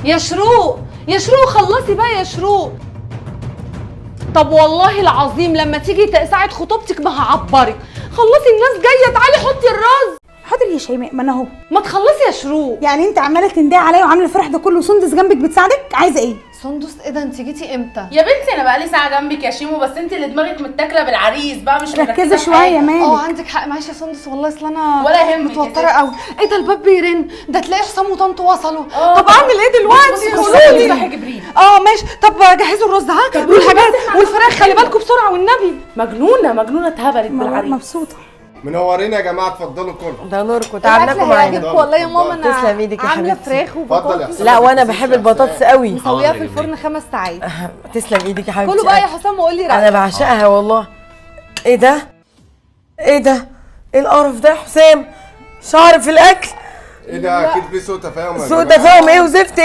يا شروق يا شروق خلصي بقى يا شروق. طب والله العظيم لما تيجي ساعة خطوبتك ما هعبرك. خلصي الناس جايه، تعالي حطي الرز. حاضر يا شيماء، ما انا اهو. ما تخلصي يا شروق. يعني انت عماله تندهي عليا وعامله الفرح ده كله سندس جنبك بتساعدك؟ عايزه ايه؟ سندس ايه ده؟ انت جيتي امتى؟ يا بنتي انا بقالي ساعه جنبك يا شيمو، بس انت اللي دماغك متاكله بالعريس بقى، مش مركزه ركزي في شويه حاجة. مالك. عندك حق، معلش يا سندس والله اصل انا ولا يهمك يا متوتره ستي. قوي. ايه ده الباب بيرن؟ ده تلاقي حسام وطنط وصلوا. آه. طب اعمل ايه دلوقتي؟ بصي قولوا لي. افتحي جبريل. ماشي. طب جهزوا الرز ها والحاجات والفراخ، خلي بالكم بسرعه والنبي. مجنونه اتهبلت بالعريس. مبسوطه. منورين يا جماعه، اتفضلوا كلوا. ده نوركم، تعبناكم معانا. هيعجبكم والله يا ماما. انا تسلم ايدك يا عامله حبيبتي. فراخ اتفضل يا وبطاطس حسام. لا وانا بحب البطاطس قوي. مسويها في الفرن 5 ساعات. تسلم ايدك يا حبيبتي. كلوا بقى يا حسام وقول لي انا رايك. بعشقها والله. ايه ده؟ ايه ده؟ ايه القرف ده يا حسام؟ شعر في الاكل؟ ايه ده؟ اكيد في سوء تفاهم يا سوء جماعة. تفاهم ايه وزفت